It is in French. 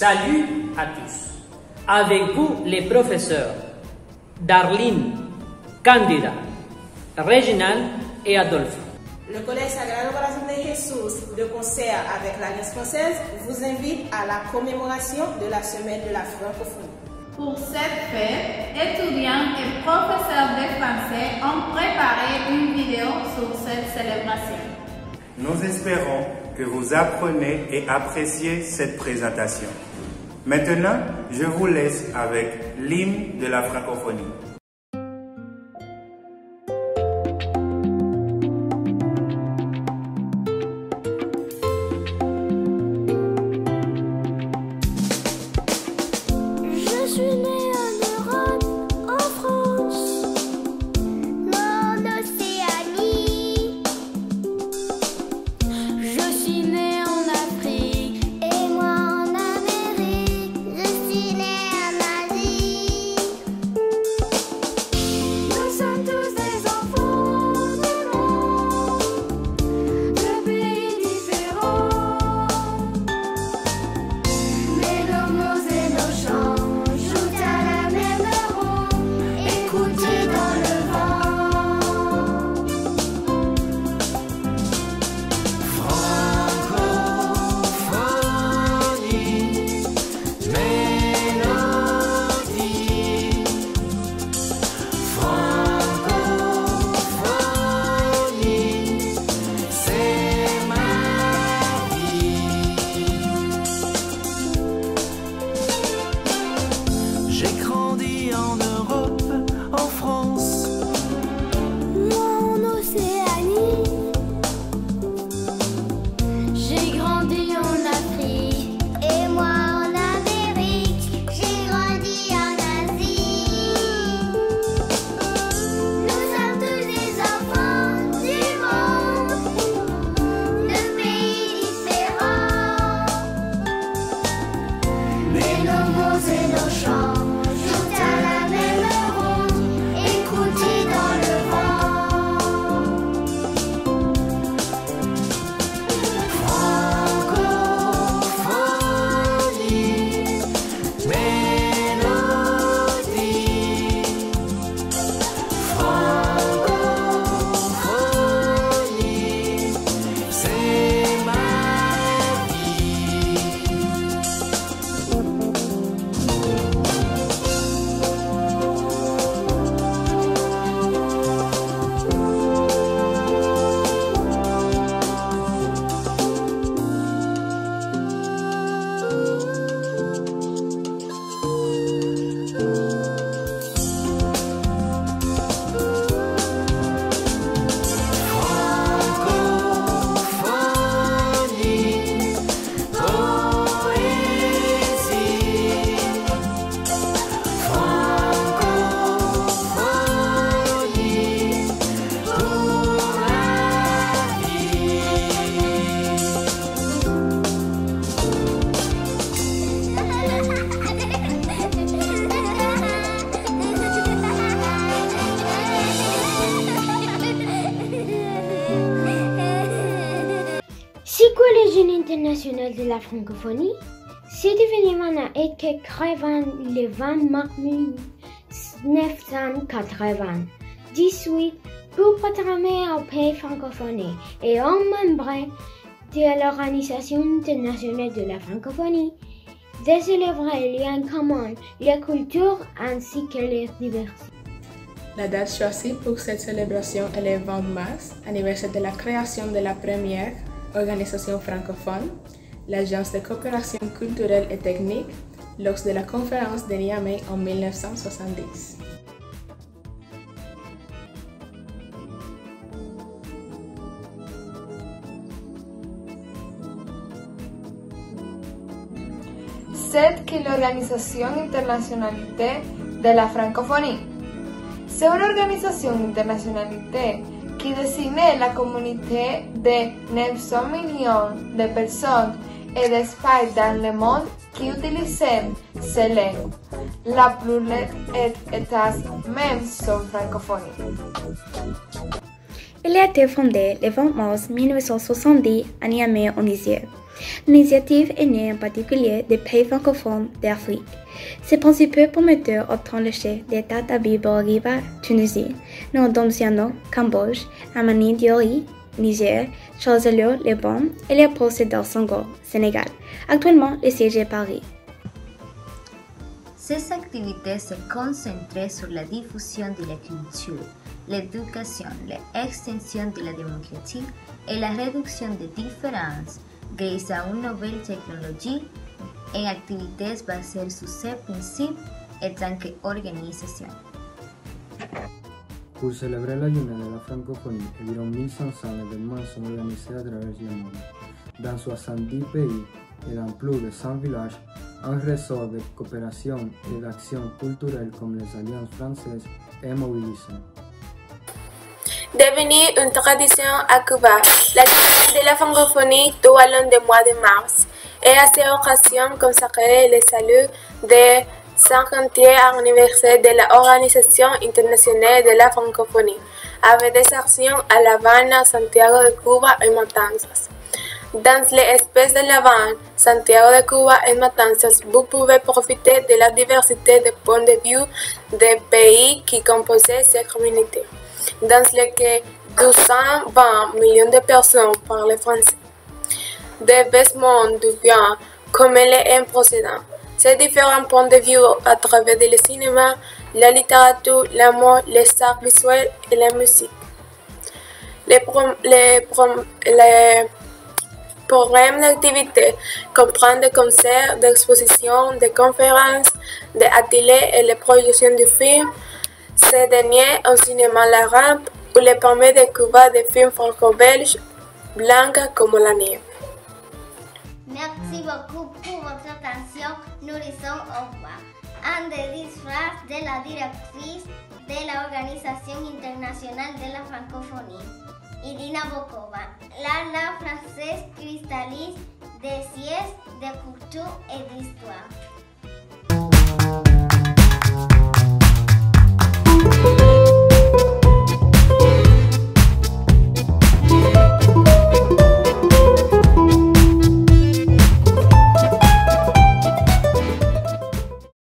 Salut à tous. Avec vous les professeurs Darlene, Candida, Reginald et Adolphe. Le Collège Sagrado Corazón de Jesús, de concert avec l'Alliance française, vous invite à la commémoration de la semaine de la francophonie. Pour cette fête, étudiants et professeurs de français ont préparé une vidéo sur cette célébration. Nous espérons que vous apprenez et appréciez cette présentation. Maintenant, je vous laisse avec l'hymne de la francophonie. Je suis née en Europe, en France, moi en Océanie. Je suis née en Afrique et moi en Amérique. Je suis née en Asie. Nous sommes tous des enfants du monde, de pays différents. Mais nos mots et nos chants jouent à la même ronde, écoutez dans le vent. Francophonie, mélodie. Francophonie, c'est ma vie. J'ai grandi en Europe, en France. Moi en Océanie. J'ai grandi en Afrique et moi en Amérique. J'ai grandi en Asie. Nous sommes tous des enfants du monde, de pays différents. Mais nos mots et nos chants jouent à la même ronde, écoutez dans le vent. Francophonie, mélodie. Francophonie, c'est ma vie. Francophonie, poésie. Francophonie, pour la C'est quoi le Journée internationale de la francophonie? Cet événement a été créé le 20 mars 1998 pour proclamer au pays francophone et aux membres de l'Organisation internationale de la francophonie de célébrer les liens communs, la culture ainsi que la diversité. La date choisie pour cette célébration est le 20 mars, anniversaire de la création de la première organisation francophone, l'Agence de coopération culturelle et technique, lors de la conférence de Niamey en 1970. C'est que l'Organisation internationale de la francophonie. C'est une organisation internationale qui désigne la communauté de 900 millions de personnes et d'espaces dans le monde qui utilisent ces langues. La plupart États même sont francophones. Il a été fondé le 20 mars 1970 à Niamey en Niger. L'initiative est née en particulier des pays francophones d'Afrique. Ses principaux promoteurs obtiennent le chef d'État Habib Bourguiba, Tunisie, Nordom Sihanouk, Cambodge, Amani Diori, Niger, Charles Elliot, Liban et Léopold Sédar Senghor, Sénégal. Actuellement, le siège est Paris. Ces activités se concentraient sur la diffusion de la culture, l'éducation, l'extension de la démocratie et la réduction des différences grâce à une nouvelle technologie en activités basées sur ces principes en tant qu'organisation. Pour célébrer la journée de la francophonie, environ 1500 événements sont organisés à travers le monde, dans 70 pays et dans plus de 100 villages. Un réseau de coopération et d'action culturelle comme les Alliances françaises est mobilisé. Devenue une tradition à Cuba, la journée de la francophonie tout au long du mois de mars est à cette occasion consacrée le salut du 50e anniversaire de l'Organisation internationale de la francophonie, avec des actions à La Habana, Santiago de Cuba et Matanzas. Dans l'espèce de La Habana, Santiago de Cuba et Matanzas, vous pouvez profiter de la diversité de points de vue des pays qui composaient cette communauté, dans lesquels 220 millions de personnes parlent français. Des vêtements du bien, comme les précédents. Ces différents points de vue à travers le cinéma, la littérature, la mode, les arts visuels et la musique. Les programmes d'activité comprennent des concerts, des expositions, des conférences, des ateliers et les projections de films. Ces derniers au cinéma La Rampe ou les permet de Cuba des films franco-belges blancs comme la neige. Merci beaucoup pour votre attention. Nous disons au revoir. Un des discours de la directrice de l'Organisation internationale de la francophonie, Irina Bokova, la française cristallise des sciences, de culture et d'histoire.